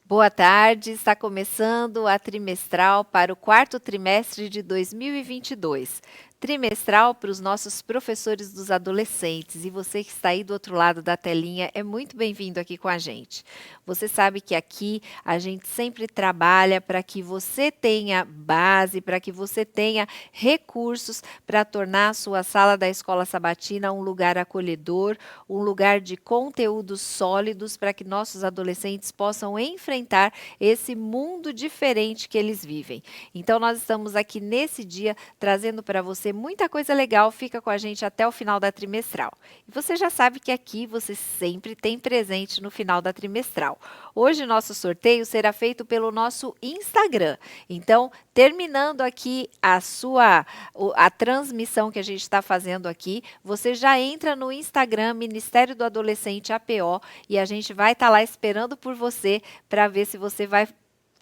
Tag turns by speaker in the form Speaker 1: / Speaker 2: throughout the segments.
Speaker 1: Boa tarde, está começando a trimestral para o quarto trimestre de 2022. Trimestral para os nossos professores dos adolescentes. E você que está aí do outro lado da telinha é muito bem-vindo aqui com a gente. Você sabe que aqui a gente sempre trabalha para que você tenha base, para que você tenha recursos para tornar a sua sala da escola sabatina um lugar acolhedor, um lugar de conteúdos sólidos para que nossos adolescentes possam enfrentar esse mundo diferente que eles vivem. Então, nós estamos aqui nesse dia trazendo para você muita coisa legal. Fica com a gente até o final da trimestral. E você já sabe que aqui você sempre tem presente no final da trimestral. Hoje, nosso sorteio será feito pelo nosso Instagram. Então, terminando aqui a transmissão que a gente está fazendo aqui, você já entra no Instagram Ministério do Adolescente APO e a gente vai estar lá esperando por você para ver se você vai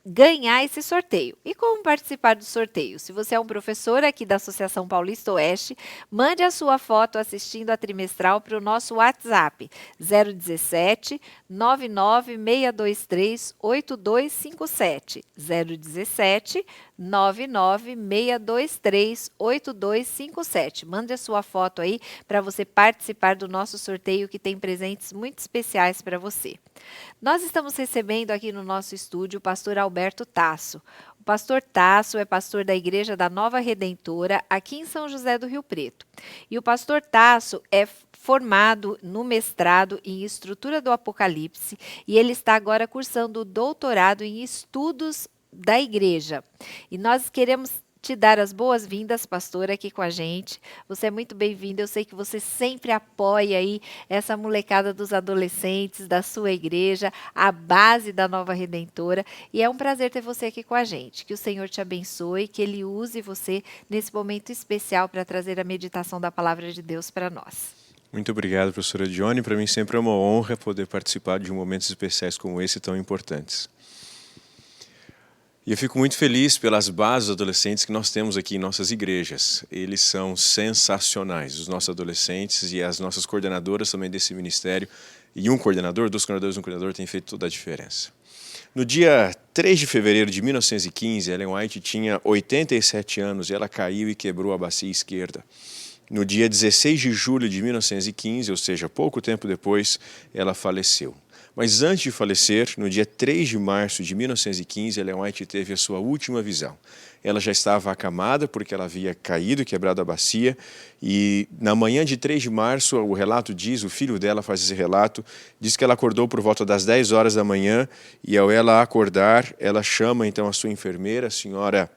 Speaker 1: ganhar esse sorteio. E como participar do sorteio? Se você é um professor aqui da Associação Paulista Oeste, mande a sua foto assistindo a trimestral para o nosso WhatsApp 017 99623 8257 017 99623 8257. Mande a sua foto aí para você participar do nosso sorteio que tem presentes muito especiais para você. Nós estamos recebendo aqui no nosso estúdio o pastor Alberto Tasso. O pastor Tasso é pastor da Igreja da Nova Redentora, aqui em São José do Rio Preto. E o pastor Tasso é formado no mestrado em Estrutura do Apocalipse e ele está agora cursando o doutorado em Estudos da Igreja. E nós queremos te dar as boas-vindas, pastor, aqui com a gente. Você é muito bem-vindo. Eu sei que você sempre apoia aí essa molecada dos adolescentes da sua igreja, a base da Nova Redentora. E é um prazer ter você aqui com a gente. Que o Senhor te abençoe, que Ele use você nesse momento especial para trazer a meditação da Palavra de Deus para nós.
Speaker 2: Muito obrigado, professora Dione. Para mim sempre é uma honra poder participar de momentos especiais como esse, tão importantes. E eu fico muito feliz pelas bases adolescentes que nós temos aqui em nossas igrejas. Eles são sensacionais, os nossos adolescentes e as nossas coordenadoras também desse ministério. E um coordenador, dois coordenadores, um coordenador tem feito toda a diferença. No dia 3 de fevereiro de 1915, Ellen White tinha 87 anos e ela caiu e quebrou a bacia esquerda. No dia 16 de julho de 1915, ou seja, pouco tempo depois, ela faleceu. Mas antes de falecer, no dia 3 de março de 1915, Ellen White teve a sua última visão. Ela já estava acamada porque ela havia caído e quebrado a bacia. E na manhã de 3 de março, o relato diz, o filho dela faz esse relato, diz que ela acordou por volta das 10 horas da manhã e ao ela acordar, ela chama então a sua enfermeira, a senhora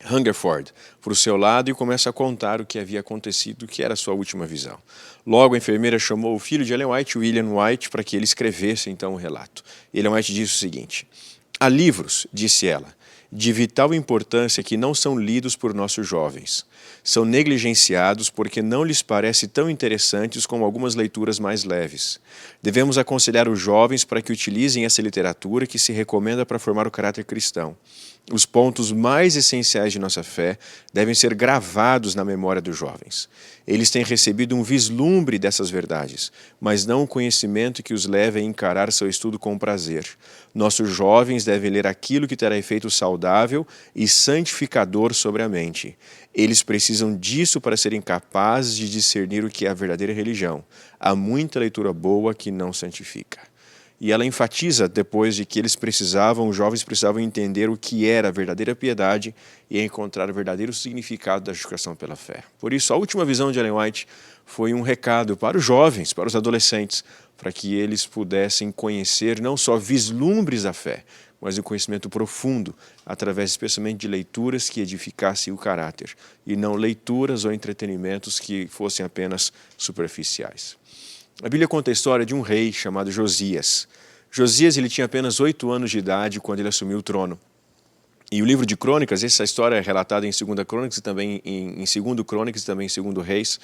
Speaker 2: Hungerford, para o seu lado e começa a contar o que havia acontecido, que era a sua última visão. Logo, a enfermeira chamou o filho de Ellen White, William White, para que ele escrevesse então o relato. Ellen White disse o seguinte: há livros, disse ela, de vital importância que não são lidos por nossos jovens. São negligenciados porque não lhes parece tão interessantes como algumas leituras mais leves. Devemos aconselhar os jovens para que utilizem essa literatura que se recomenda para formar o caráter cristão. Os pontos mais essenciais de nossa fé devem ser gravados na memória dos jovens. Eles têm recebido um vislumbre dessas verdades, mas não o conhecimento que os leve a encarar seu estudo com prazer. Nossos jovens devem ler aquilo que terá efeito saudável e santificador sobre a mente. Eles precisam disso para serem capazes de discernir o que é a verdadeira religião. Há muita leitura boa que não santifica. E ela enfatiza depois de que os jovens precisavam entender o que era a verdadeira piedade e encontrar o verdadeiro significado da justificação pela fé. Por isso, a última visão de Ellen White foi um recado para os jovens, para os adolescentes, para que eles pudessem conhecer não só vislumbres da fé, mas um conhecimento profundo, através especialmente de leituras que edificassem o caráter, e não leituras ou entretenimentos que fossem apenas superficiais. A Bíblia conta a história de um rei chamado Josias. Josias ele tinha apenas 8 anos de idade quando ele assumiu o trono. E o livro de Crônicas, essa história é relatada em 2 Crônicas e também em 2 Crônicas e também em 2 Reis.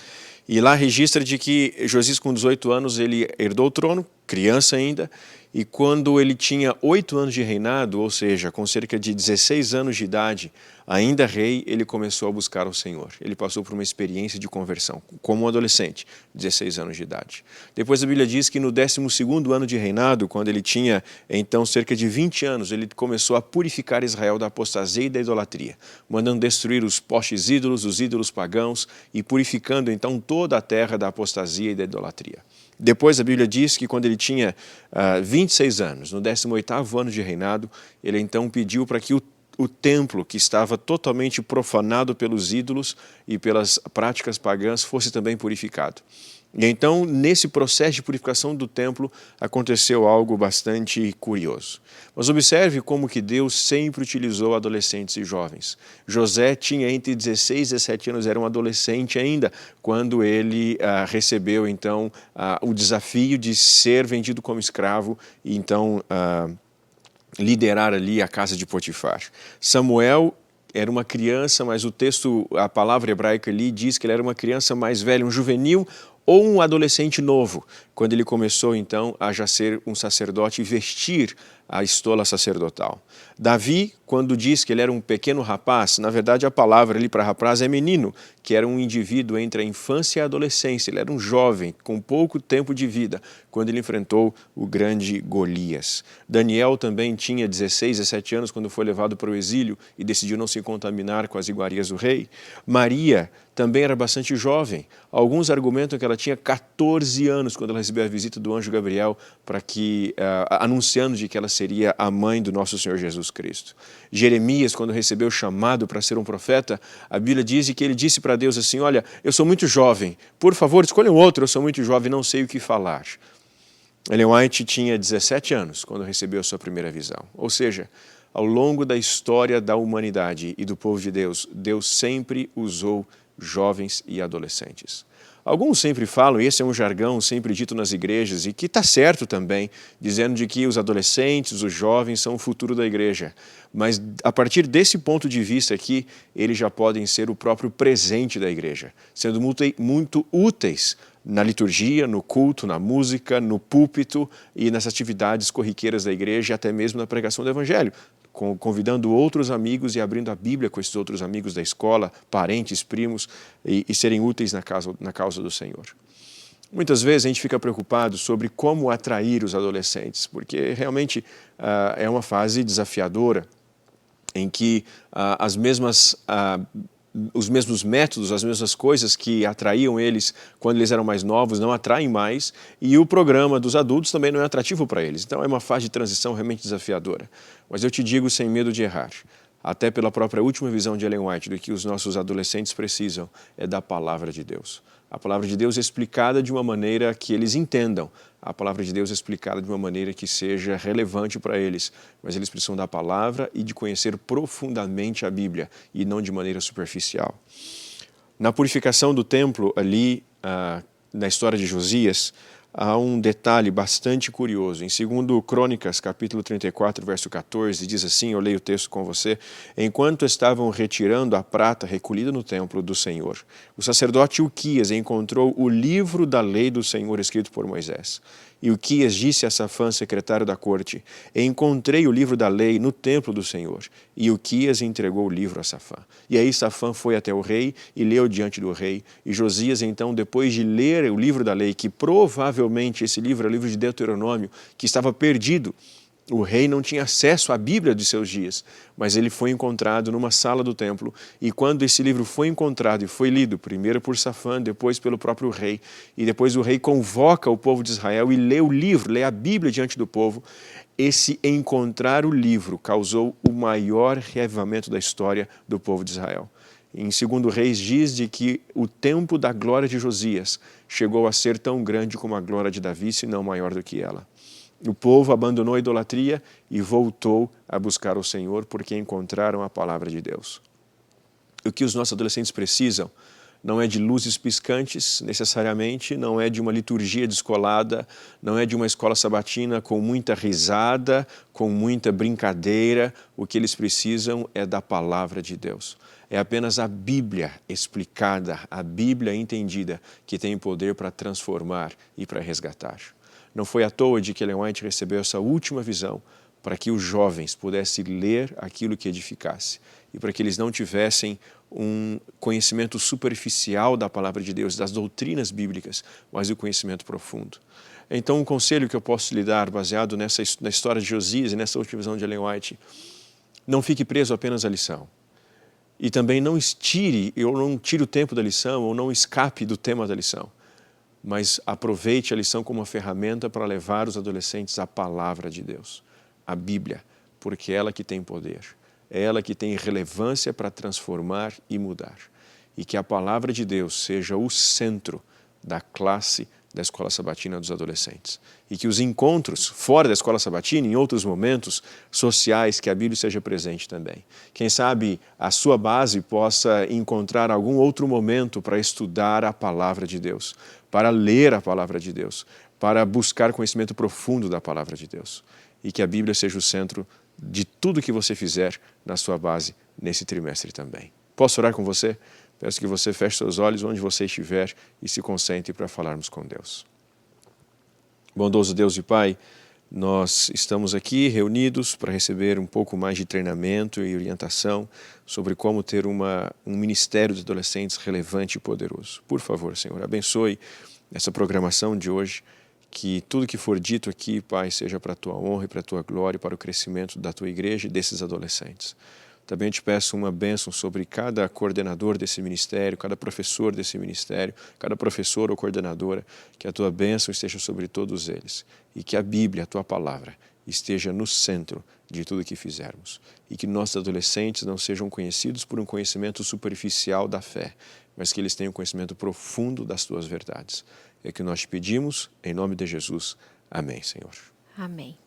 Speaker 2: E lá registra de que Josias com 18 anos ele herdou o trono, criança ainda, e quando ele tinha 8 anos de reinado, ou seja, com cerca de 16 anos de idade, ainda rei, ele começou a buscar o Senhor. Ele passou por uma experiência de conversão, como um adolescente, 16 anos de idade. Depois a Bíblia diz que no 12º ano de reinado, quando ele tinha então cerca de 20 anos, ele começou a purificar Israel da apostasia e da idolatria, mandando destruir os postes ídolos, os ídolos pagãos e purificando então toda a terra da apostasia e da idolatria. Depois a Bíblia diz que quando ele tinha 26 anos, no 18º ano de reinado, ele então pediu para que o templo, que estava totalmente profanado pelos ídolos e pelas práticas pagãs, fosse também purificado. E então, nesse processo de purificação do templo, aconteceu algo bastante curioso. Mas observe como que Deus sempre utilizou adolescentes e jovens. José tinha entre 16 e 17 anos, era um adolescente ainda, quando ele recebeu então o desafio de ser vendido como escravo e então liderar ali a casa de Potifar. Samuel era uma criança, mas o texto, a palavra hebraica ali diz que ele era uma criança mais velha, um juvenil ou um adolescente novo, quando ele começou então a já ser um sacerdote e vestir a estola sacerdotal. Davi, quando diz que ele era um pequeno rapaz, na verdade a palavra ali para rapaz é menino, que era um indivíduo entre a infância e a adolescência. Ele era um jovem com pouco tempo de vida, quando ele enfrentou o grande Golias. Daniel também tinha 16, 17 anos quando foi levado para o exílio e decidiu não se contaminar com as iguarias do rei. Maria também era bastante jovem. Alguns argumentam que ela tinha 14 anos quando ela recebeu a visita do anjo Gabriel para que anunciando de que ela seria a mãe do nosso Senhor Jesus Cristo. Jeremias, quando recebeu o chamado para ser um profeta, a Bíblia diz que ele disse para Deus assim: olha, eu sou muito jovem, por favor, escolha um outro, eu sou muito jovem, não sei o que falar. Ellen White tinha 17 anos quando recebeu a sua primeira visão. Ou seja, ao longo da história da humanidade e do povo de Deus, Deus sempre usou jovens e adolescentes. Alguns sempre falam, e esse é um jargão sempre dito nas igrejas, e que está certo também, dizendo de que os adolescentes, os jovens são o futuro da igreja. Mas a partir desse ponto de vista aqui, eles já podem ser o próprio presente da igreja, sendo muito úteis na liturgia, no culto, na música, no púlpito e nas atividades corriqueiras da igreja, até mesmo na pregação do evangelho, convidando outros amigos e abrindo a Bíblia com esses outros amigos da escola, parentes, primos, e serem úteis na causa do Senhor. Muitas vezes a gente fica preocupado sobre como atrair os adolescentes, porque realmente é uma fase desafiadora, em que os mesmos métodos, as mesmas coisas que atraíam eles quando eles eram mais novos não atraem mais, e o programa dos adultos também não é atrativo para eles. Então é uma fase de transição realmente desafiadora. Mas eu te digo sem medo de errar, até pela própria última visão de Ellen White, do que os nossos adolescentes precisam é da palavra de Deus. A palavra de Deus é explicada de uma maneira que eles entendam. A palavra de Deus é explicada de uma maneira que seja relevante para eles. Mas eles precisam da palavra e de conhecer profundamente a Bíblia e não de maneira superficial. Na purificação do templo, ali na história de Josias, há um detalhe bastante curioso. Em 2 Crônicas, capítulo 34, verso 14, diz assim, eu leio o texto com você: enquanto estavam retirando a prata recolhida no templo do Senhor, o sacerdote Uquias encontrou o livro da lei do Senhor escrito por Moisés. E Uquias disse a Safã, secretário da corte: encontrei o livro da lei no templo do Senhor. E Uquias entregou o livro a Safã. E aí Safã foi até o rei e leu diante do rei. E Josias, então, depois de ler o livro da lei, que provavelmente esse livro é o livro de Deuteronômio, que estava perdido, o rei não tinha acesso à Bíblia de seus dias, mas ele foi encontrado numa sala do templo, e quando esse livro foi encontrado e foi lido, primeiro por Safã, depois pelo próprio rei, e depois o rei convoca o povo de Israel e lê o livro, lê a Bíblia diante do povo, esse encontrar o livro causou o maior reavivamento da história do povo de Israel. Em 2 Reis diz de que o tempo da glória de Josias chegou a ser tão grande como a glória de Davi, se não maior do que ela. O povo abandonou a idolatria e voltou a buscar o Senhor porque encontraram a palavra de Deus. O que os nossos adolescentes precisam não é de luzes piscantes, necessariamente, não é de uma liturgia descolada, não é de uma escola sabatina com muita risada, com muita brincadeira. O que eles precisam é da palavra de Deus. É apenas a Bíblia explicada, a Bíblia entendida, que tem poder para transformar e para resgatar. Não foi à toa de que Ellen White recebeu essa última visão para que os jovens pudessem ler aquilo que edificasse e para que eles não tivessem um conhecimento superficial da palavra de Deus, das doutrinas bíblicas, mas o conhecimento profundo. Então, um conselho que eu posso lhe dar, baseado na história de Josias e nessa última visão de Ellen White, não fique preso apenas à lição. E também não tire o tempo da lição ou não escape do tema da lição, mas aproveite a lição como uma ferramenta para levar os adolescentes à palavra de Deus, à Bíblia, porque é ela que tem poder, é ela que tem relevância para transformar e mudar. E que a palavra de Deus seja o centro da classe da Escola Sabatina dos adolescentes. E que os encontros fora da Escola Sabatina, em outros momentos sociais, que a Bíblia seja presente também. Quem sabe a sua base possa encontrar algum outro momento para estudar a palavra de Deus, para ler a palavra de Deus, para buscar conhecimento profundo da palavra de Deus. E que a Bíblia seja o centro de tudo que você fizer na sua base nesse trimestre também. Posso orar com você? Peço que você feche seus olhos onde você estiver e se concentre para falarmos com Deus. Bondoso Deus e Pai, nós estamos aqui reunidos para receber um pouco mais de treinamento e orientação sobre como ter um ministério de adolescentes relevante e poderoso. Por favor, Senhor, abençoe essa programação de hoje, que tudo que for dito aqui, Pai, seja para a Tua honra e para a Tua glória e para o crescimento da Tua igreja e desses adolescentes. Também te peço uma bênção sobre cada coordenador desse ministério, cada professor desse ministério, cada professor ou coordenadora, que a Tua bênção esteja sobre todos eles e que a Bíblia, a Tua palavra, esteja no centro de tudo que fizermos e que nossos adolescentes não sejam conhecidos por um conhecimento superficial da fé, mas que eles tenham conhecimento profundo das Tuas verdades. É que nós te pedimos, em nome de Jesus. Amém, Senhor.
Speaker 1: Amém.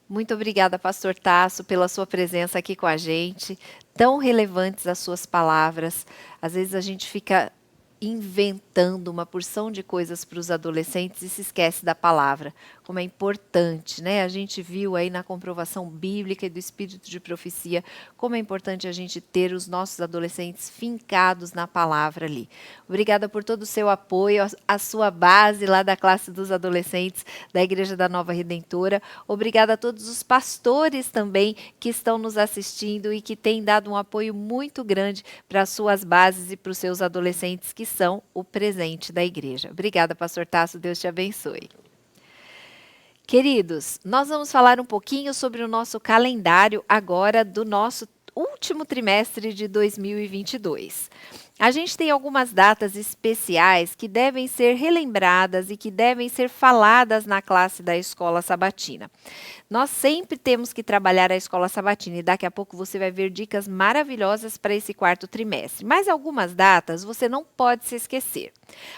Speaker 1: Muito obrigada, pastor Tasso, pela sua presença aqui com a gente. Tão relevantes as suas palavras. Às vezes a gente fica inventando uma porção de coisas para os adolescentes e se esquece da palavra, como é importante, né? A gente viu aí na comprovação bíblica e do espírito de profecia como é importante a gente ter os nossos adolescentes fincados na palavra ali. Obrigada por todo o seu apoio, a sua base lá da classe dos adolescentes da Igreja da Nova Redentora. Obrigada a todos os pastores também que estão nos assistindo e que têm dado um apoio muito grande para as suas bases e para os seus adolescentes que são o presente da igreja. Obrigada, pastor Tasso, Deus te abençoe. Queridos, nós vamos falar um pouquinho sobre o nosso calendário agora do nosso último trimestre de 2022. A gente tem algumas datas especiais que devem ser relembradas e que devem ser faladas na classe da Escola Sabatina. Nós sempre temos que trabalhar a Escola Sabatina e daqui a pouco você vai ver dicas maravilhosas para esse quarto trimestre. Mas algumas datas você não pode se esquecer.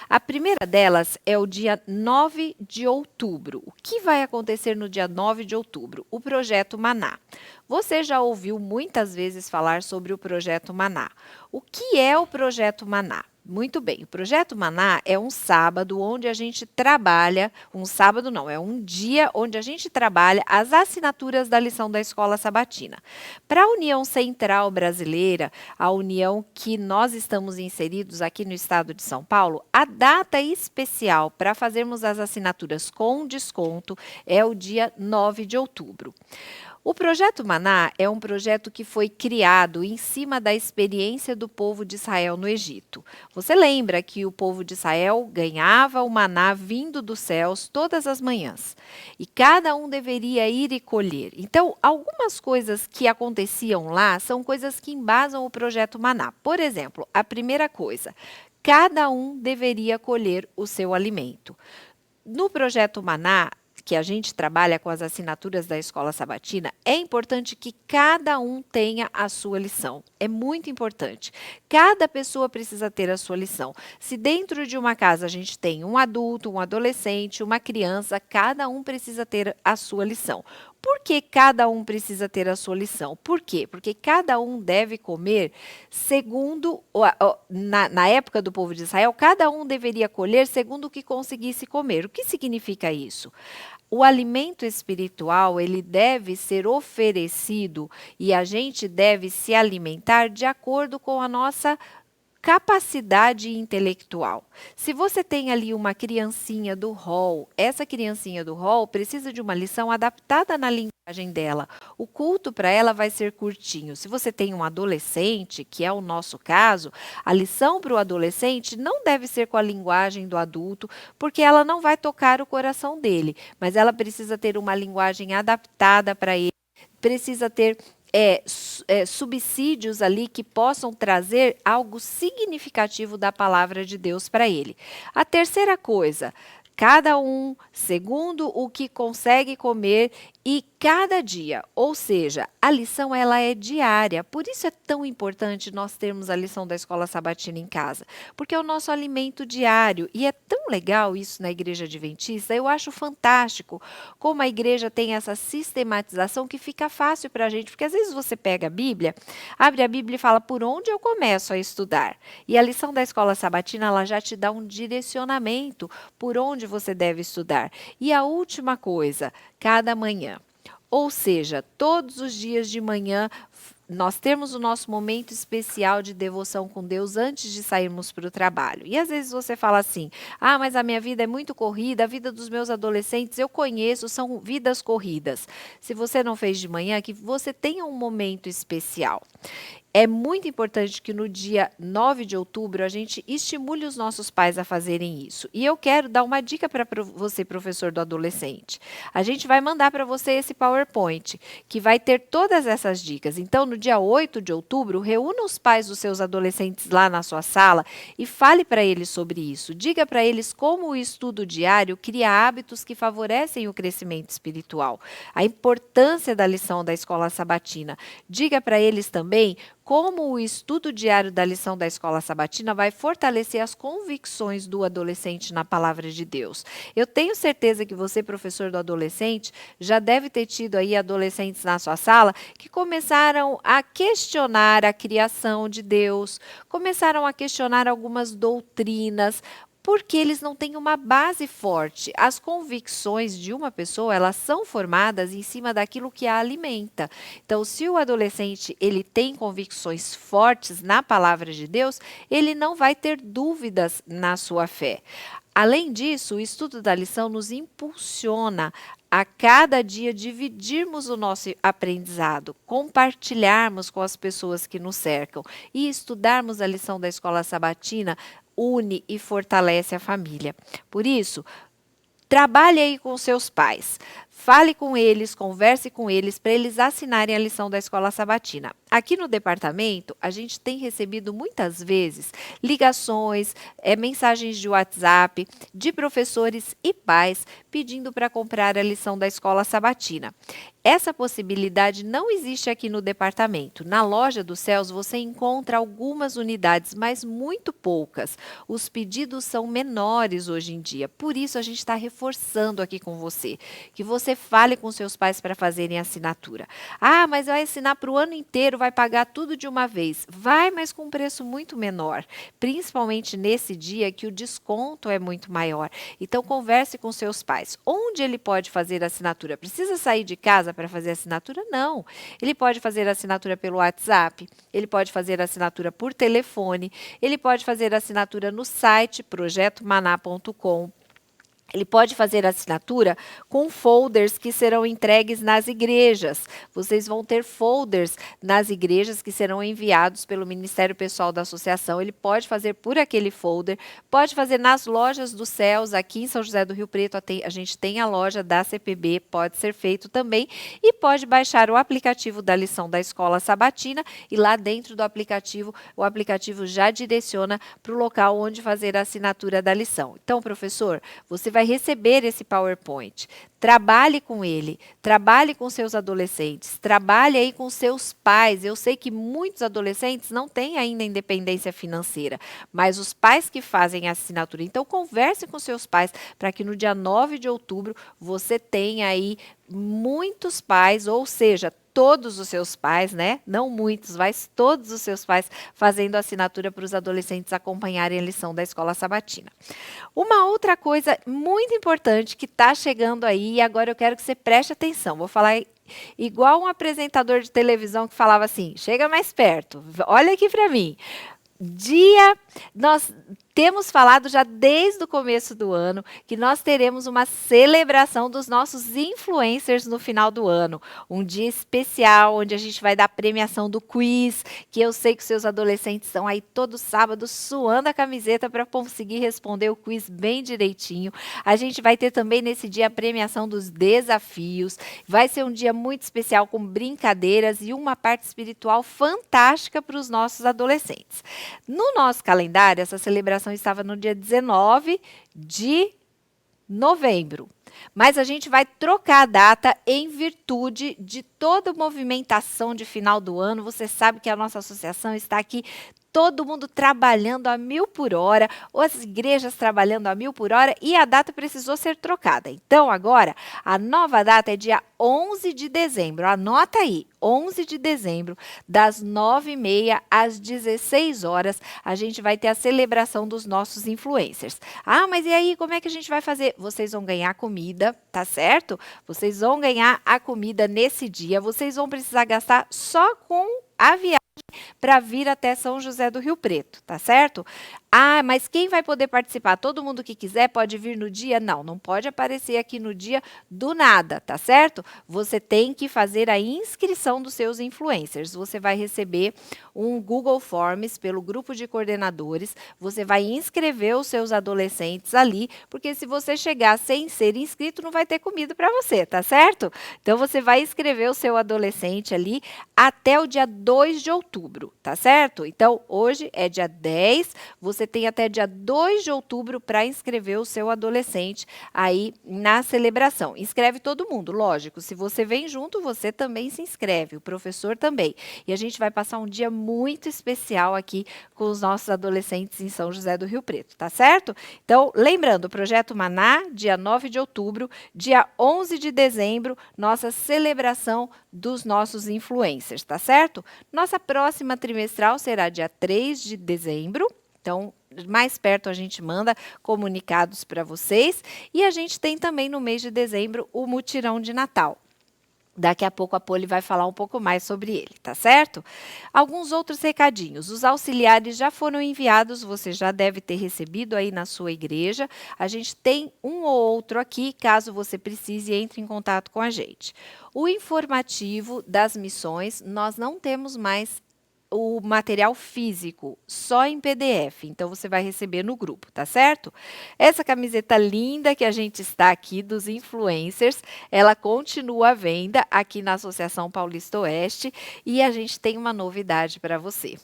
Speaker 1: A primeira delas é o dia 9 de outubro. O que vai acontecer no dia 9 de outubro? O Projeto Maná. Você já ouviu muitas vezes falar sobre o Projeto Maná. O que é o Projeto Maná? Muito bem, o Projeto Maná é um sábado onde a gente trabalha, é um dia onde a gente trabalha as assinaturas da lição da Escola Sabatina. Para a União Central Brasileira, a união que nós estamos inseridos aqui no estado de São Paulo, a data especial para fazermos as assinaturas com desconto é o dia 9 de outubro. O Projeto Maná é um projeto que foi criado em cima da experiência do povo de Israel no Egito. Você lembra que o povo de Israel ganhava o maná vindo dos céus todas as manhãs e cada um deveria ir e colher. Então, algumas coisas que aconteciam lá são coisas que embasam o Projeto Maná. Por exemplo, a primeira coisa, cada um deveria colher o seu alimento. No Projeto Maná, que a gente trabalha com as assinaturas da Escola Sabatina, é importante que cada um tenha a sua lição. É muito importante. Cada pessoa precisa ter a sua lição. Se dentro de uma casa a gente tem um adulto, um adolescente, uma criança, cada um precisa ter a sua lição. Por que cada um precisa ter a sua lição? Por quê? Porque cada um deve comer segundo, na época do povo de Israel, cada um deveria colher segundo o que conseguisse comer. O que significa isso? O alimento espiritual, ele deve ser oferecido e a gente deve se alimentar de acordo com a nossa capacidade intelectual. Se você tem ali uma criancinha do hall, essa criancinha do hall precisa de uma lição adaptada na linguagem dela. O culto para ela vai ser curtinho. Se você tem um adolescente, que é o nosso caso, a lição para o adolescente não deve ser com a linguagem do adulto, porque ela não vai tocar o coração dele, mas ela precisa ter uma linguagem adaptada para ele, precisa ter subsídios ali que possam trazer algo significativo da palavra de Deus para ele. A terceira coisa, cada um segundo o que consegue comer e cada dia, ou seja, a lição ela é diária. Por isso é tão importante nós termos a lição da escola sabatina em casa, porque é o nosso alimento diário e é tão legal isso na igreja adventista. Eu acho fantástico como a igreja tem essa sistematização que fica fácil para a gente, porque às vezes você pega a Bíblia, abre a Bíblia e fala por onde eu começo a estudar. E a lição da escola sabatina ela já te dá um direcionamento por onde você deve estudar. E a última coisa, cada manhã. Ou seja, todos os dias de manhã nós temos o nosso momento especial de devoção com Deus antes de sairmos para o trabalho. E às vezes você fala assim, mas a minha vida é muito corrida, a vida dos meus adolescentes eu conheço, são vidas corridas. Se você não fez de manhã, que você tenha um momento especial. É muito importante que no dia 9 de outubro a gente estimule os nossos pais a fazerem isso. E eu quero dar uma dica para você, professor do adolescente. A gente vai mandar para você esse PowerPoint, que vai ter todas essas dicas. Então, no dia 8 de outubro, reúna os pais dos seus adolescentes lá na sua sala e fale para eles sobre isso. Diga para eles como o estudo diário cria hábitos que favorecem o crescimento espiritual. A importância da lição da escola sabatina. Diga para eles também como o estudo diário da lição da escola sabatina vai fortalecer as convicções do adolescente na palavra de Deus. Eu tenho certeza que você, professor do adolescente, já deve ter tido aí adolescentes na sua sala que começaram a questionar a criação de Deus, começaram a questionar algumas doutrinas, porque eles não têm uma base forte. As convicções de uma pessoa, elas são formadas em cima daquilo que a alimenta. Então, se o adolescente ele tem convicções fortes na palavra de Deus, ele não vai ter dúvidas na sua fé. Além disso, o estudo da lição nos impulsiona a cada dia dividirmos o nosso aprendizado, compartilharmos com as pessoas que nos cercam e estudarmos a lição da escola sabatina une e fortalece a família. Por isso, trabalhe aí com seus pais. Fale com eles, converse com eles para eles assinarem a lição da escola sabatina. Aqui no departamento, a gente tem recebido muitas vezes ligações, mensagens de WhatsApp de professores e pais pedindo para comprar a lição da escola sabatina. Essa possibilidade não existe aqui no departamento. Na loja dos céus você encontra algumas unidades, mas muito poucas. Os pedidos são menores hoje em dia. Por isso a gente está reforçando aqui com você, que você fale com seus pais para fazerem a assinatura. Mas vai assinar para o ano inteiro, vai pagar tudo de uma vez. Vai, mas com um preço muito menor. Principalmente nesse dia que o desconto é muito maior. Então converse com seus pais. Onde ele pode fazer a assinatura? Precisa sair de casa para fazer a assinatura? Não. Ele pode fazer a assinatura pelo WhatsApp, ele pode fazer a assinatura por telefone, ele pode fazer a assinatura no site projetomaná.com. Ele pode fazer a assinatura com folders que serão entregues nas igrejas. Vocês vão ter folders nas igrejas que serão enviados pelo Ministério Pessoal da Associação. Ele pode fazer por aquele folder, pode fazer nas lojas dos céus. Aqui em São José do Rio Preto a gente tem a loja da CPB, pode ser feito também. E pode baixar o aplicativo da lição da escola sabatina e lá dentro do aplicativo, o aplicativo já direciona para o local onde fazer a assinatura da lição. Então, professor, você vai receber esse PowerPoint. Trabalhe com ele, trabalhe com seus adolescentes, trabalhe aí com seus pais. Eu sei que muitos adolescentes não têm ainda independência financeira, mas os pais que fazem a assinatura. Então, converse com seus pais para que no dia 9 de outubro você tenha aí muitos pais, ou seja, todos os seus pais, né? Não muitos, mas todos os seus pais fazendo assinatura para os adolescentes acompanharem a lição da escola sabatina. Uma outra coisa muito importante que está chegando aí, e agora eu quero que você preste atenção. Vou falar igual um apresentador de televisão que falava assim, chega mais perto, olha aqui para mim. Nós temos falado já desde o começo do ano que nós teremos uma celebração dos nossos influencers no final do ano. Um dia especial onde a gente vai dar a premiação do quiz, que eu sei que seus adolescentes estão aí todo sábado suando a camiseta para conseguir responder o quiz bem direitinho. A gente vai ter também nesse dia a premiação dos desafios. Vai ser um dia muito especial com brincadeiras e uma parte espiritual fantástica para os nossos adolescentes. No nosso calendário, essa celebração estava no dia 19 de novembro. Mas a gente vai trocar a data em virtude de toda a movimentação de final do ano. Você sabe que a nossa associação está aqui, todo mundo trabalhando a 1000 por hora, ou as igrejas trabalhando a 1000 por hora, e a data precisou ser trocada. Então, agora, a nova data é dia 11 de dezembro. Anota aí, 11 de dezembro, das 9h30 às 16 horas, a gente vai ter a celebração dos nossos influencers. Ah, mas e aí, como é que a gente vai fazer? Vocês vão ganhar comida, tá certo? Vocês vão ganhar a comida nesse dia, vocês vão precisar gastar só com a viagem para vir até São José do Rio Preto, tá certo? Ah, mas quem vai poder participar? Todo mundo que quiser pode vir no dia? Não, não pode aparecer aqui no dia do nada, tá certo? Você tem que fazer a inscrição dos seus influencers. Você vai receber um Google Forms pelo grupo de coordenadores. Você vai inscrever os seus adolescentes ali, porque se você chegar sem ser inscrito, não vai ter comida para você, tá certo? Então, você vai inscrever o seu adolescente ali até o dia 2 de outubro, tá certo? Então, hoje é dia 10, você tem até dia 2 de outubro para inscrever o seu adolescente aí na celebração. Inscreve todo mundo, lógico. Se você vem junto, você também se inscreve, o professor também. E a gente vai passar um dia muito especial aqui com os nossos adolescentes em São José do Rio Preto, tá certo? Então, lembrando, o Projeto Maná, dia 9 de outubro, dia 11 de dezembro, nossa celebração dos nossos influencers, tá certo? Nossa próxima trimestral será dia 3 de dezembro. Então, mais perto a gente manda comunicados para vocês. E a gente tem também no mês de dezembro o mutirão de Natal. Daqui a pouco a Poli vai falar um pouco mais sobre ele, tá certo? Alguns outros recadinhos. Os auxiliares já foram enviados, você já deve ter recebido aí na sua igreja. A gente tem um ou outro aqui, caso você precise, entre em contato com a gente. O informativo das missões, nós não temos mais o material físico, só em PDF. Então, você vai receber no grupo, tá certo? Essa camiseta linda que a gente está aqui, dos influencers, ela continua à venda aqui na Associação Paulista Oeste e a gente tem uma novidade para você.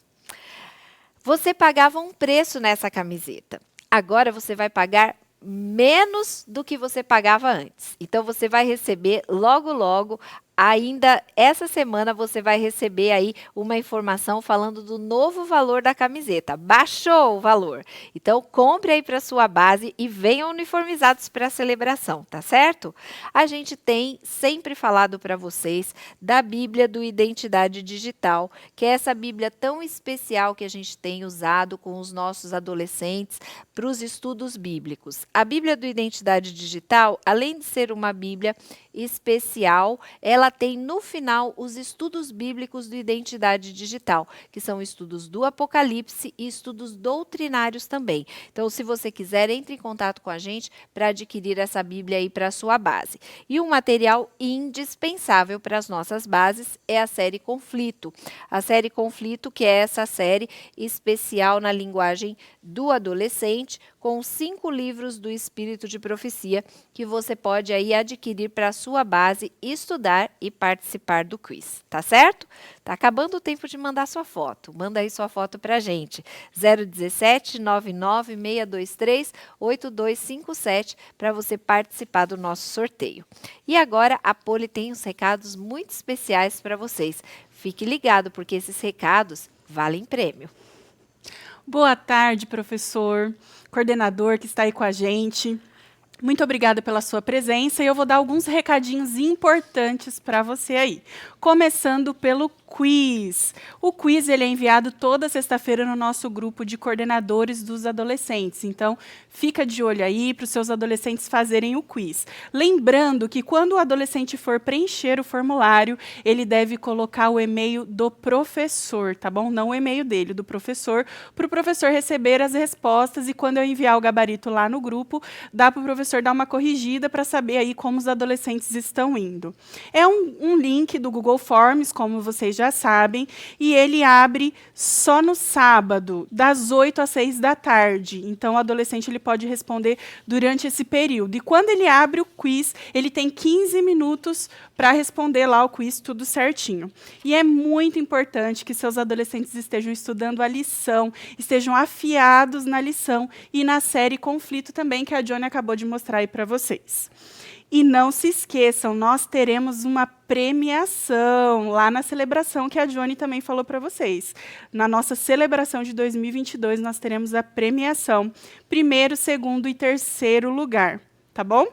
Speaker 1: Você pagava um preço nessa camiseta. Agora você vai pagar menos do que você pagava antes. Então, você vai receber logo, logo, ainda essa semana você vai receber aí uma informação falando do novo valor da camiseta. Baixou o valor. Então, compre aí para sua base e venham uniformizados para a celebração, tá certo? A gente tem sempre falado para vocês da Bíblia do Identidade Digital, que é essa Bíblia tão especial que a gente tem usado com os nossos adolescentes para os estudos bíblicos. A Bíblia do Identidade Digital, além de ser uma Bíblia especial, ela tem no final os estudos bíblicos do Identidade Digital, que são estudos do Apocalipse e estudos doutrinários também. Então, se você quiser, entre em contato com a gente para adquirir essa Bíblia aí para a sua base. E um material indispensável para as nossas bases é a série Conflito. A série Conflito, que é essa série especial na linguagem do adolescente, com 5 livros do Espírito de Profecia, que você pode aí adquirir para a sua base, estudar e participar do quiz, tá certo? Tá acabando o tempo de mandar sua foto. Manda aí sua foto pra gente. 017 99 623 8257 para você participar do nosso sorteio. E agora a Poli tem uns recados muito especiais para vocês. Fique ligado, porque esses recados valem prêmio.
Speaker 3: Boa tarde, professor, coordenador que está aí com a gente. Muito obrigada pela sua presença e eu vou dar alguns recadinhos importantes para você aí. Começando pelo quiz. O quiz ele é enviado toda sexta-feira no nosso grupo de coordenadores dos adolescentes. Então, fica de olho aí para os seus adolescentes fazerem o quiz. Lembrando que quando o adolescente for preencher o formulário, ele deve colocar o e-mail do professor, tá bom? Não o e-mail dele, do professor, para o professor receber as respostas e quando eu enviar o gabarito lá no grupo, dá para o professor dar uma corrigida para saber aí como os adolescentes estão indo. É um link do Google Forms, como vocês já sabem, e ele abre só no sábado, das 8 às 6 da tarde. Então, o adolescente ele pode responder durante esse período. E quando ele abre o quiz, ele tem 15 minutos para responder lá o quiz tudo certinho. E é muito importante que seus adolescentes estejam estudando a lição, estejam afiados na lição e na série Conflito também, que a Johnny acabou de mostrar aí para vocês. E não se esqueçam, nós teremos uma premiação lá na celebração que a Johnny também falou para vocês. Na nossa celebração de 2022, nós teremos a premiação. Primeiro, segundo e terceiro lugar, tá bom?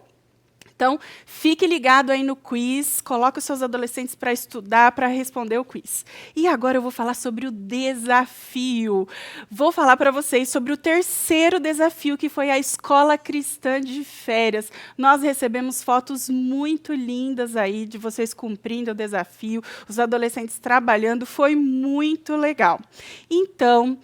Speaker 3: Então, fique ligado aí no quiz, coloque os seus adolescentes para estudar, para responder o quiz. E agora eu vou falar sobre o desafio. Vou falar para vocês sobre o terceiro desafio, que foi a Escola Cristã de Férias. Nós recebemos fotos muito lindas aí de vocês cumprindo o desafio, os adolescentes trabalhando, foi muito legal. Então,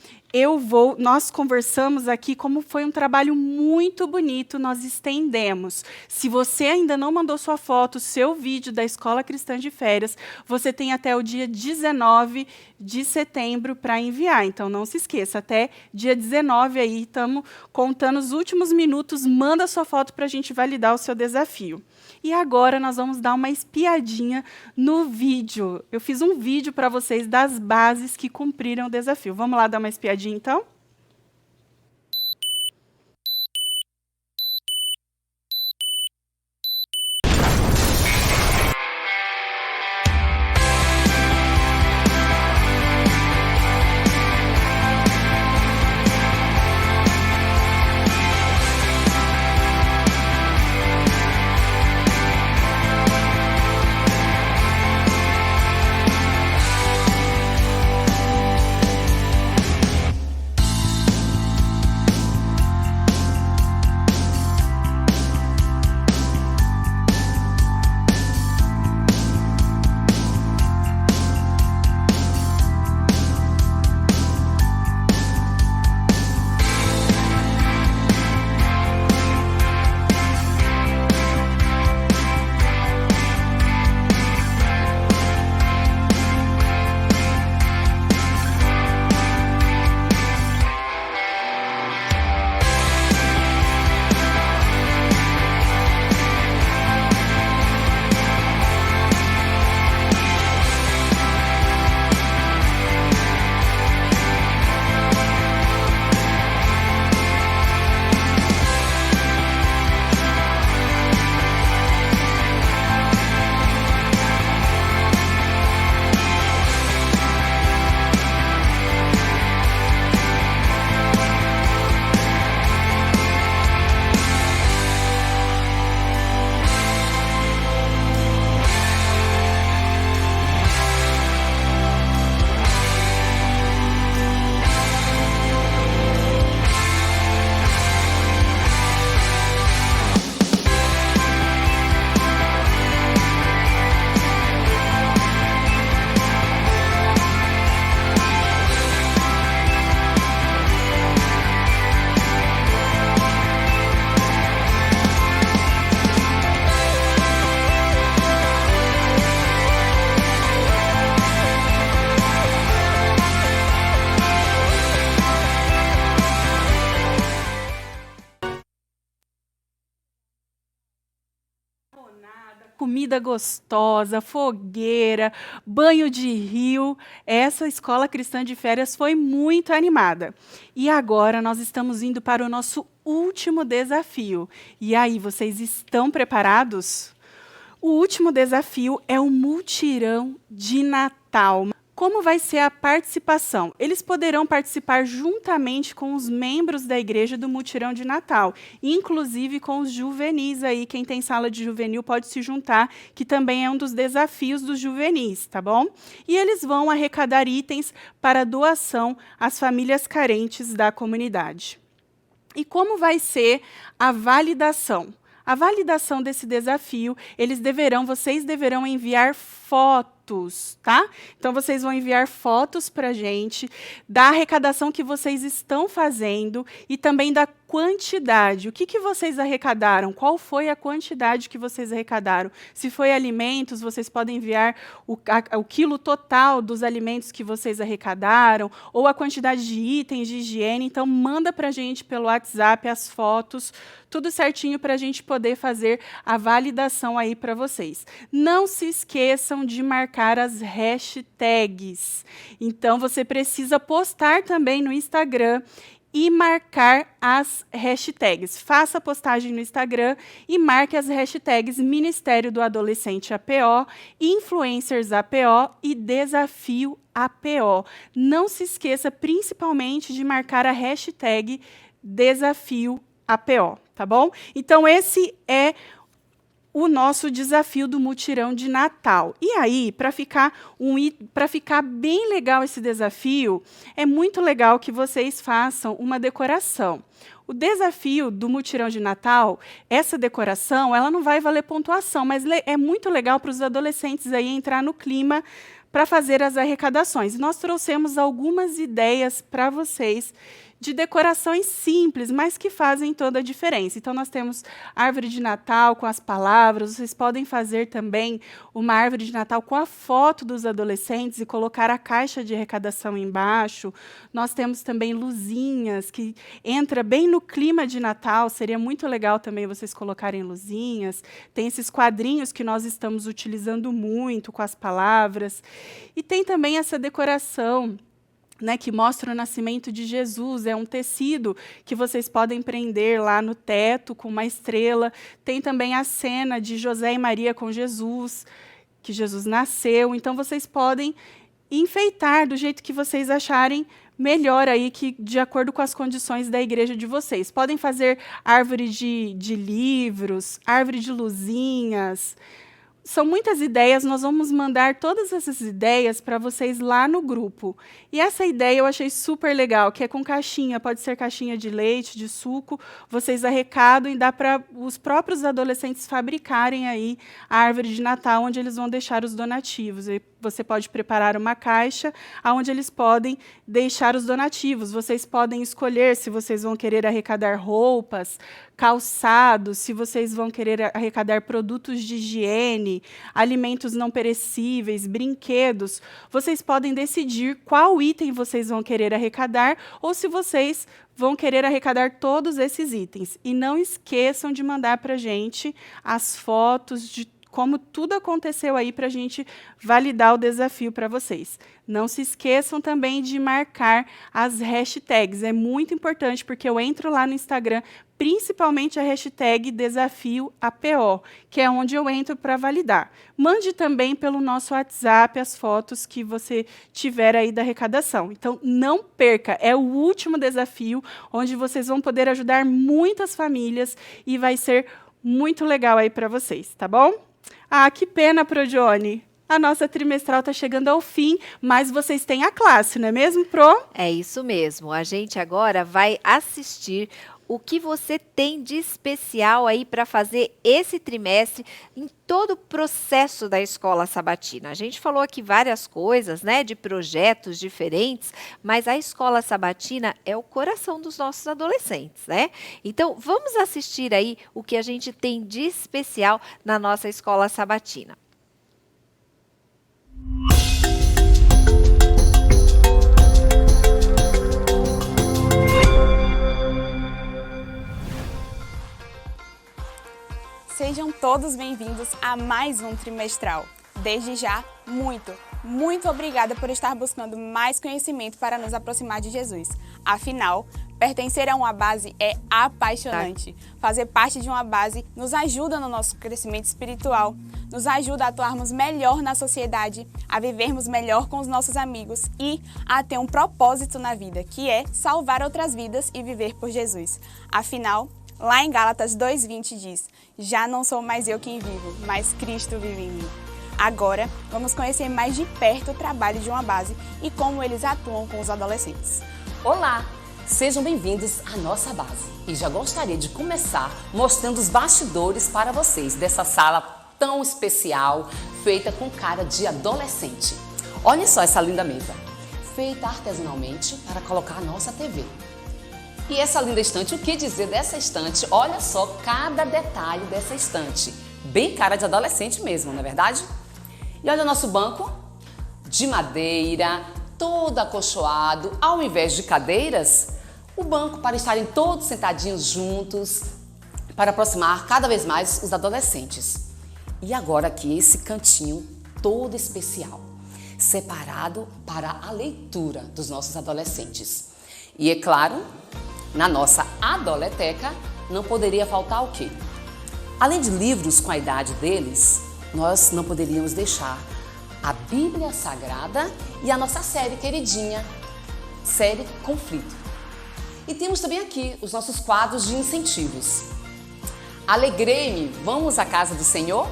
Speaker 3: nós conversamos aqui como foi um trabalho muito bonito, nós estendemos. Se você ainda não mandou sua foto, seu vídeo da Escola Cristã de Férias, você tem até o dia 19 de setembro para enviar. Então, não se esqueça, até dia 19 aí, estamos contando os últimos minutos, manda sua foto para a gente validar o seu desafio. E agora nós vamos dar uma espiadinha no vídeo. Eu fiz um vídeo para vocês das bases que cumpriram o desafio. Vamos lá dar uma espiadinha, então? Comida gostosa, fogueira, banho de rio. Essa Escola Cristã de Férias foi muito animada. E agora nós estamos indo para o nosso último desafio. E aí, vocês estão preparados? O último desafio é o mutirão de Natal. Como vai ser a participação? Eles poderão participar juntamente com os membros da igreja do mutirão de Natal, inclusive com os juvenis aí, quem tem sala de juvenil pode se juntar, que também é um dos desafios dos juvenis, tá bom? E eles vão arrecadar itens para doação às famílias carentes da comunidade. E como vai ser a validação? A validação desse desafio, vocês deverão enviar fotos, tá? Então, vocês vão enviar fotos para a gente da arrecadação que vocês estão fazendo e também da quantidade. O que vocês arrecadaram? Qual foi a quantidade que vocês arrecadaram? Se foi alimentos, vocês podem enviar o quilo total dos alimentos que vocês arrecadaram ou a quantidade de itens de higiene. Então, manda para a gente pelo WhatsApp as fotos, tudo certinho para a gente poder fazer a validação aí para vocês. Não se esqueçam de marcar as hashtags. Então, você precisa postar também no Instagram e marcar as hashtags. Faça a postagem no Instagram e marque as hashtags Ministério do Adolescente APO, Influencers APO e Desafio APO. Não se esqueça, principalmente, de marcar a hashtag Desafio APO, tá bom? Então, esse é o nosso desafio do mutirão de Natal. E aí, para ficar bem legal esse desafio, é muito legal que vocês façam uma decoração. O desafio do mutirão de Natal, essa decoração, ela não vai valer pontuação, mas é muito legal para os adolescentes aí entrar no clima para fazer as arrecadações. Nós trouxemos algumas ideias para vocês de decorações simples, mas que fazem toda a diferença. Então, nós temos árvore de Natal com as palavras, vocês podem fazer também uma árvore de Natal com a foto dos adolescentes e colocar a caixa de arrecadação embaixo. Nós temos também luzinhas, que entra bem no clima de Natal, seria muito legal também vocês colocarem luzinhas. Tem esses quadrinhos que nós estamos utilizando muito com as palavras. E tem também essa decoração, né, que mostra o nascimento de Jesus. É um tecido que vocês podem prender lá no teto com uma estrela. Tem também a cena de José e Maria com Jesus, que Jesus nasceu. Então, vocês podem enfeitar do jeito que vocês acharem melhor aí, que de acordo com as condições da igreja de vocês. Podem fazer árvore de livros, árvore de luzinhas. São muitas ideias, nós vamos mandar todas essas ideias para vocês lá no grupo. E essa ideia eu achei super legal, que é com caixinha, pode ser caixinha de leite, de suco, vocês arrecadam e dá para os próprios adolescentes fabricarem aí a árvore de Natal, onde eles vão deixar os donativos. E você pode preparar uma caixa onde eles podem deixar os donativos. Vocês podem escolher se vocês vão querer arrecadar roupas, calçados, se vocês vão querer arrecadar produtos de higiene, alimentos não perecíveis, brinquedos. Vocês podem decidir qual item vocês vão querer arrecadar ou se vocês vão querer arrecadar todos esses itens. E não esqueçam de mandar para a gente as fotos de como tudo aconteceu aí para a gente validar o desafio para vocês. Não se esqueçam também de marcar as hashtags. É muito importante, porque eu entro lá no Instagram, principalmente a hashtag DesafioAPO, que é onde eu entro para validar. Mande também pelo nosso WhatsApp as fotos que você tiver aí da arrecadação. Então, não perca, é o último desafio, onde vocês vão poder ajudar muitas famílias e vai ser muito legal aí para vocês, tá bom? Ah, que pena, Pro Johnny. A nossa trimestral está chegando ao fim, mas vocês têm a classe, não é mesmo, Pro?
Speaker 1: É isso mesmo. A gente agora vai assistir o que você tem de especial aí para fazer esse trimestre em todo o processo da Escola Sabatina. A gente falou aqui várias coisas, né, de projetos diferentes, mas a Escola Sabatina é o coração dos nossos adolescentes, né? Então, vamos assistir aí o que a gente tem de especial na nossa Escola Sabatina.
Speaker 4: Sejam todos bem-vindos a mais um trimestral. Desde já, muito obrigada por estar buscando mais conhecimento para nos aproximar de Jesus. Afinal, Pertencer a uma base é apaixonante. Fazer parte de uma base nos ajuda no nosso crescimento espiritual, nos ajuda a atuarmos melhor na sociedade, a vivermos melhor com os nossos amigos e a ter um propósito na vida, que é salvar outras vidas e viver por Jesus. Afinal, lá em Gálatas 2:20 diz: já não sou mais eu quem vivo, mas Cristo vive em mim. Agora, vamos conhecer mais de perto o trabalho de uma base e como eles atuam com os adolescentes.
Speaker 5: Olá! Sejam bem-vindos à nossa base. E já gostaria de começar mostrando os bastidores para vocês dessa sala tão especial, feita com cara de adolescente. Olhem só essa linda mesa, feita artesanalmente para colocar a nossa TV. E essa linda estante, o que dizer dessa estante? Olha só cada detalhe dessa estante. Bem cara de adolescente mesmo, não é verdade? E olha o nosso banco, de madeira, todo acolchoado, ao invés de cadeiras, o banco para estarem todos sentadinhos juntos, para aproximar cada vez mais os adolescentes. E agora aqui esse cantinho todo especial, separado para a leitura dos nossos adolescentes. E é claro, na nossa adoleteca não poderia faltar o quê? Além de livros com a idade deles, nós não poderíamos deixar a Bíblia Sagrada e a nossa série queridinha, série Conflito. E temos também aqui os nossos quadros de incentivos. Alegrei-me, vamos à casa do Senhor?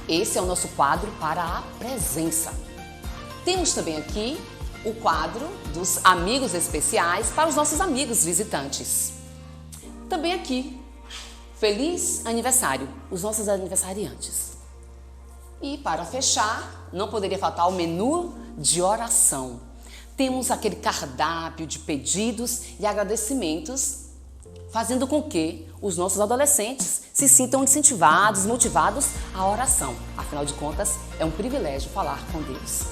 Speaker 5: Esse é o nosso quadro para a presença. Temos também aqui o quadro dos amigos especiais para os nossos amigos visitantes. Também aqui, feliz aniversário, os nossos aniversariantes. E para fechar, não poderia faltar o menu de oração. Temos aquele cardápio de pedidos e agradecimentos, fazendo com que os nossos adolescentes se sintam incentivados, motivados à oração. Afinal de contas, é um privilégio falar com Deus.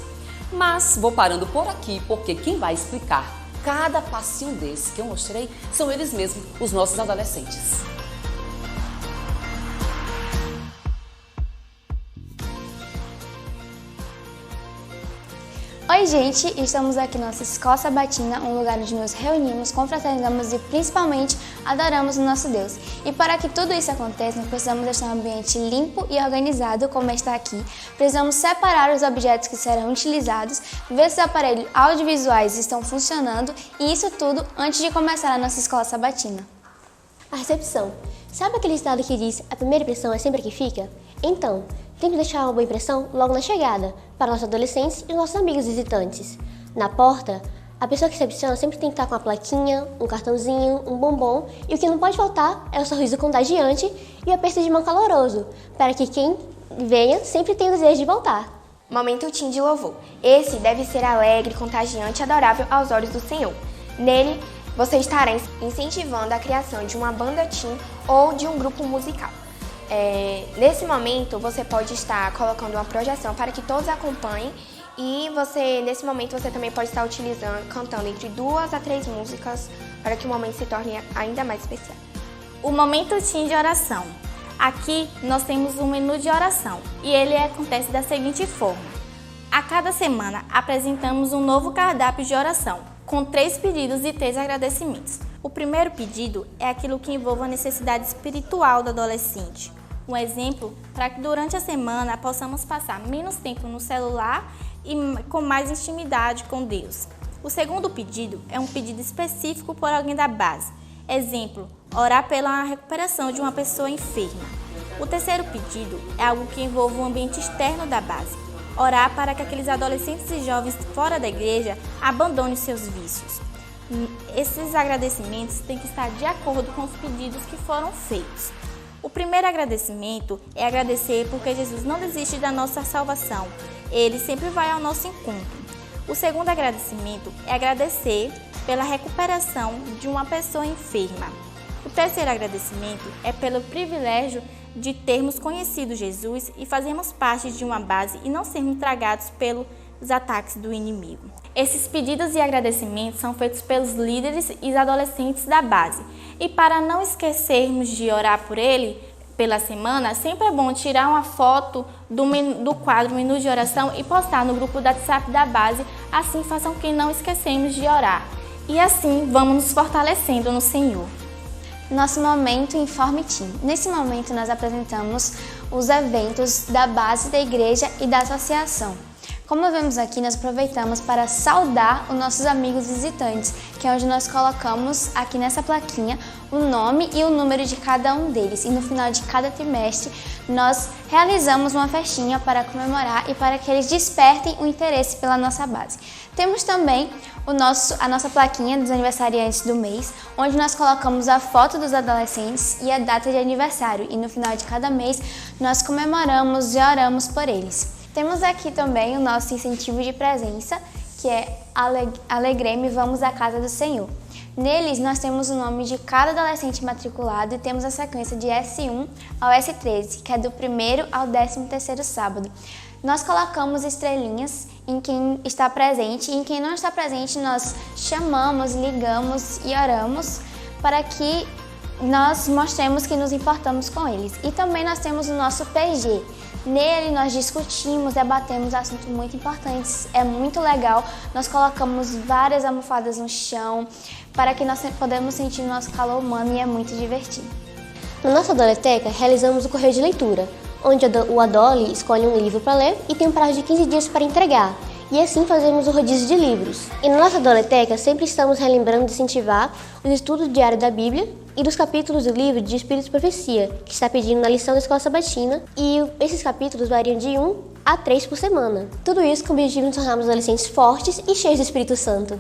Speaker 5: Mas vou parando por aqui, porque quem vai explicar cada passinho desse que eu mostrei são eles mesmos, os nossos adolescentes.
Speaker 6: Oi gente, estamos aqui na nossa Escola Sabatina, um lugar onde nos reunimos, confraternizamos e principalmente adoramos o nosso Deus. E para que tudo isso aconteça, nós precisamos deixar um ambiente limpo e organizado, como está aqui. Precisamos separar os objetos que serão utilizados, ver se os aparelhos audiovisuais estão funcionando e isso tudo antes de começar a nossa Escola Sabatina.
Speaker 7: A recepção. Sabe aquele estado que diz a primeira impressão é sempre a que fica? Então, tem que deixar uma boa impressão logo na chegada, para nossos adolescentes e nossos amigos visitantes. Na porta, a pessoa que recepciona sempre tem que estar com uma plaquinha, um cartãozinho, um bombom, e o que não pode faltar é o sorriso contagiante e o aperto de mão caloroso, para que quem venha sempre tenha o desejo de voltar.
Speaker 8: Momento Tim de louvor. Esse deve ser alegre, contagiante e adorável aos olhos do Senhor. Nele, você estará incentivando a criação de uma banda Tim ou de um grupo musical. Nesse momento, você pode estar colocando uma projeção para que todos acompanhem e nesse momento você também pode estar cantando entre 2 a 3 músicas para que o momento se torne ainda mais especial.
Speaker 9: O Momento Tim de oração. Aqui nós temos um menu de oração e ele acontece da seguinte forma. A cada semana apresentamos um novo cardápio de oração, com 3 pedidos e 3 agradecimentos. O primeiro pedido é aquilo que envolve a necessidade espiritual do adolescente. Um exemplo para que durante a semana possamos passar menos tempo no celular e com mais intimidade com Deus. O segundo pedido é um pedido específico por alguém da base. Exemplo, orar pela recuperação de uma pessoa enferma. O terceiro pedido é algo que envolve o ambiente externo da base. Orar para que aqueles adolescentes e jovens fora da igreja abandonem seus vícios. Esses agradecimentos têm que estar de acordo com os pedidos que foram feitos. O primeiro agradecimento é agradecer porque Jesus não desiste da nossa salvação. Ele sempre vai ao nosso encontro. O segundo agradecimento é agradecer pela recuperação de uma pessoa enferma. O terceiro agradecimento é pelo privilégio de termos conhecido Jesus e fazermos parte de uma base e não sermos tragados pelos ataques do inimigo. Esses pedidos e agradecimentos são feitos pelos líderes e adolescentes da base. E para não esquecermos de orar por ele, pela semana, sempre é bom tirar uma foto do quadro Menu de Oração e postar no grupo do WhatsApp da base, assim façam que não esquecemos de orar. E assim vamos nos fortalecendo no Senhor.
Speaker 6: Nosso momento Informe Team. Nesse momento nós apresentamos os eventos da base da igreja e da associação. Como vemos aqui, nós aproveitamos para saudar os nossos amigos visitantes, que é onde nós colocamos aqui nessa plaquinha o nome e o número de cada um deles. E no final de cada trimestre, nós realizamos uma festinha para comemorar e para que eles despertem o interesse pela nossa base. Temos também a nossa plaquinha dos aniversariantes do mês, onde nós colocamos a foto dos adolescentes e a data de aniversário. E no final de cada mês, nós comemoramos e oramos por eles. Temos aqui também o nosso incentivo de presença, que é Alegreme, Vamos à Casa do Senhor. Neles, nós temos o nome de cada adolescente matriculado e temos a sequência de S1 ao S13, que é do 1º ao 13º sábado. Nós colocamos estrelinhas em quem está presente e em quem não está presente nós chamamos, ligamos e oramos para que nós mostremos que nos importamos com eles. E também nós temos o nosso PG. Nele nós discutimos, debatemos assuntos muito importantes, é muito legal. Nós colocamos várias almofadas no chão para que nós podemos sentir o nosso calor humano e é muito divertido.
Speaker 7: Na nossa adoleteca, realizamos o correio de leitura, onde o adole escolhe um livro para ler e tem um prazo de 15 dias para entregar. E assim fazemos o rodízio de livros. E na nossa adoleteca sempre estamos relembrando de incentivar o estudo diário da Bíblia e dos capítulos do livro de Espírito e Profecia, que está pedindo na lição da Escola Sabatina, e esses capítulos variam de 1 a 3 por semana. Tudo isso com o objetivo de tornarmos adolescentes fortes e cheios do Espírito Santo.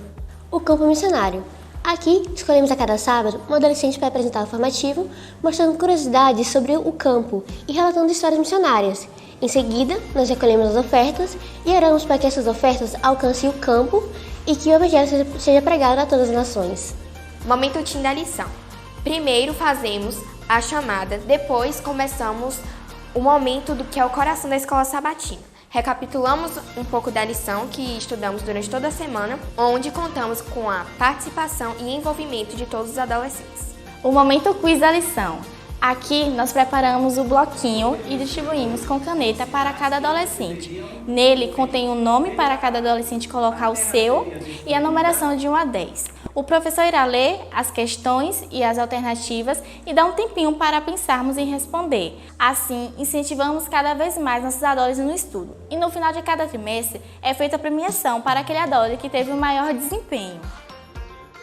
Speaker 7: O campo missionário. Aqui, escolhemos a cada sábado um adolescente para apresentar o formativo, mostrando curiosidades sobre o campo e relatando histórias missionárias. Em seguida, nós recolhemos as ofertas e oramos para que essas ofertas alcancem o campo e que o Evangelho seja pregado a todas as nações.
Speaker 8: Momento Team da lição. Primeiro fazemos a chamada, depois começamos o momento do que é o coração da Escola Sabatina. Recapitulamos um pouco da lição que estudamos durante toda a semana, onde contamos com a participação e envolvimento de todos os adolescentes.
Speaker 9: O momento quiz da lição. Aqui nós preparamos o bloquinho e distribuímos com caneta para cada adolescente. Nele contém um nome para cada adolescente colocar o seu e a numeração de 1 a 10. O professor irá ler as questões e as alternativas e dar um tempinho para pensarmos em responder. Assim, incentivamos cada vez mais nossos adolescentes no estudo. E no final de cada trimestre é feita a premiação para aquele adolescente que teve o maior desempenho.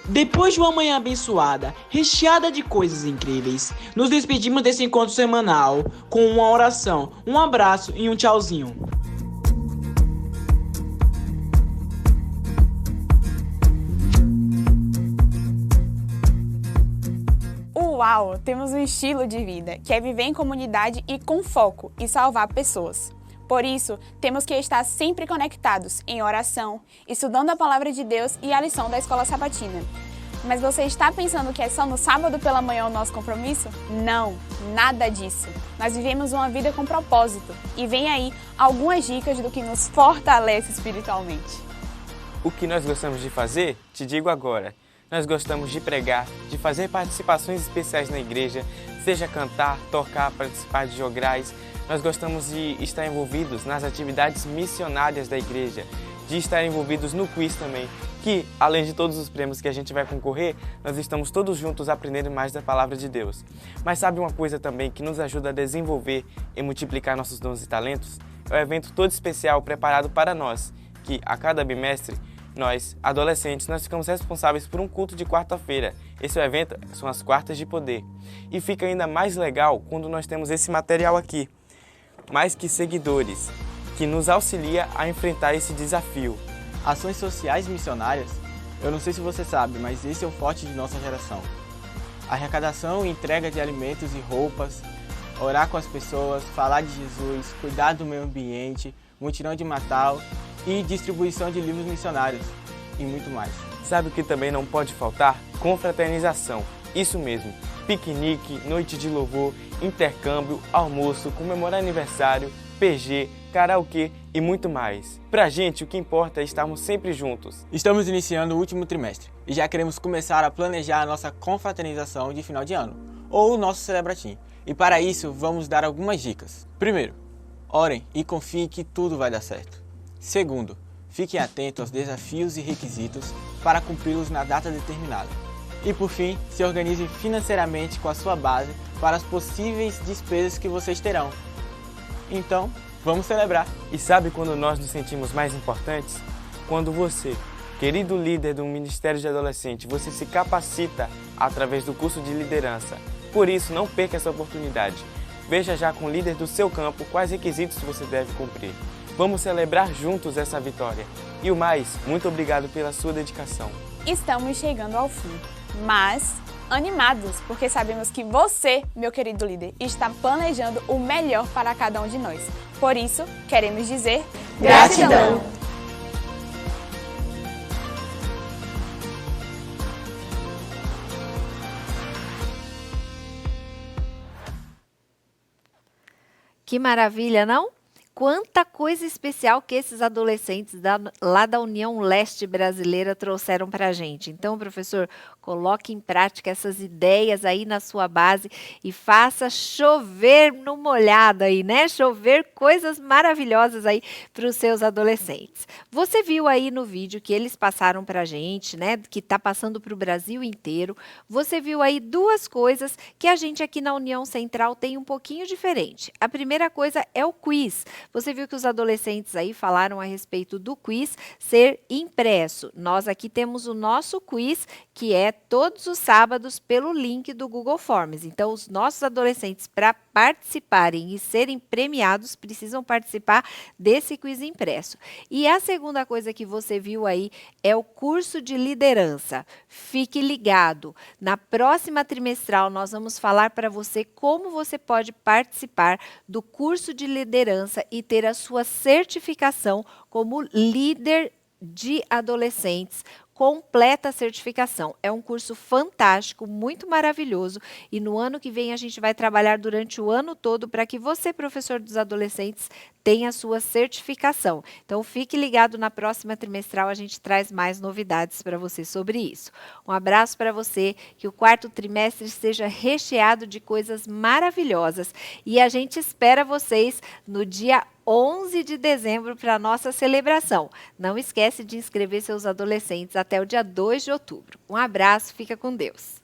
Speaker 10: Depois de uma manhã abençoada, recheada de coisas incríveis, nos despedimos desse encontro semanal com uma oração, um abraço e um tchauzinho.
Speaker 4: Uau! Temos um estilo de vida, que é viver em comunidade e com foco e salvar pessoas. Por isso, temos que estar sempre conectados em oração, estudando a Palavra de Deus e a lição da Escola Sabatina. Mas você está pensando que é só no sábado pela manhã o nosso compromisso? Não, nada disso. Nós vivemos uma vida com propósito e vem aí algumas dicas do que nos fortalece espiritualmente.
Speaker 11: O que nós gostamos de fazer? Te digo agora. Nós gostamos de pregar, de fazer participações especiais na igreja, seja cantar, tocar, participar de jograis. Nós gostamos de estar envolvidos nas atividades missionárias da igreja, de estar envolvidos no quiz também, que, além de todos os prêmios que a gente vai concorrer, nós estamos todos juntos aprendendo mais da Palavra de Deus. Mas sabe uma coisa também que nos ajuda a desenvolver e multiplicar nossos dons e talentos? É um evento todo especial preparado para nós, que a cada bimestre, nós, adolescentes, nós ficamos responsáveis por um culto de quarta-feira. Esse evento são as Quartas de Poder. E fica ainda mais legal quando nós temos esse material aqui. Mais que seguidores, que nos auxilia a enfrentar esse desafio.
Speaker 10: Ações sociais missionárias? Eu não sei se você sabe, mas esse é o forte de nossa geração. Arrecadação e entrega de alimentos e roupas, orar com as pessoas, falar de Jesus, cuidar do meio ambiente, mutirão de Natal e distribuição de livros missionários e muito mais.
Speaker 11: Sabe o que também não pode faltar? Confraternização. Isso mesmo. Piquenique, noite de louvor, intercâmbio, almoço, comemorar aniversário, PG, karaokê e muito mais. Pra gente, o que importa é estarmos sempre juntos.
Speaker 10: Estamos iniciando o último trimestre e já queremos começar a planejar a nossa confraternização de final de ano, ou o nosso Celebratim. E para isso, vamos dar algumas dicas. Primeiro, orem e confiem que tudo vai dar certo. Segundo, Fiquem atentos aos desafios e requisitos para cumpri-los na data determinada. E por fim, se organize financeiramente com a sua base para as possíveis despesas que vocês terão. Então, vamos celebrar!
Speaker 11: E sabe quando nós nos sentimos mais importantes? Quando você, querido líder do Ministério de Adolescente, você se capacita através do curso de liderança. Por isso, não perca essa oportunidade. Veja já com o líder do seu campo quais requisitos você deve cumprir. Vamos celebrar juntos essa vitória. E o mais, muito obrigado pela sua dedicação.
Speaker 4: Estamos chegando ao fim, mas animados, porque sabemos que você, meu querido líder, está planejando o melhor para cada um de nós. Por isso, queremos dizer
Speaker 8: Gratidão!
Speaker 1: Que maravilha, não? Quanta coisa especial que esses adolescentes lá da União Leste Brasileira trouxeram para a gente. Então, professor, coloque em prática essas ideias aí na sua base e faça chover no molhado aí, né? Chover coisas maravilhosas aí para os seus adolescentes. Você viu aí no vídeo que eles passaram para a gente, né? Que está passando para o Brasil inteiro. Você viu aí duas coisas que a gente aqui na União Central tem um pouquinho diferente. A primeira coisa é o quiz. Você viu que os adolescentes aí falaram a respeito do quiz ser impresso. Nós aqui temos o nosso quiz, que é todos os sábados pelo link do Google Forms. Então, os nossos adolescentes, para participarem e serem premiados, precisam participar desse quiz impresso. E a segunda coisa que você viu aí é o curso de liderança. Fique ligado. Na próxima trimestral, nós vamos falar para você como você pode participar do curso de liderança e ter a sua certificação como líder de adolescentes, completa certificação. É um curso fantástico, muito maravilhoso, e no ano que vem a gente vai trabalhar durante o ano todo para que você, professor dos adolescentes, tenha a sua certificação. Então fique ligado, na próxima trimestral a gente traz mais novidades para você sobre isso. Um abraço para você, que o quarto trimestre seja recheado de coisas maravilhosas e a gente espera vocês no dia 11 de dezembro para a nossa celebração. Não esquece de inscrever seus adolescentes até o dia 2 de outubro. Um abraço, fica com Deus.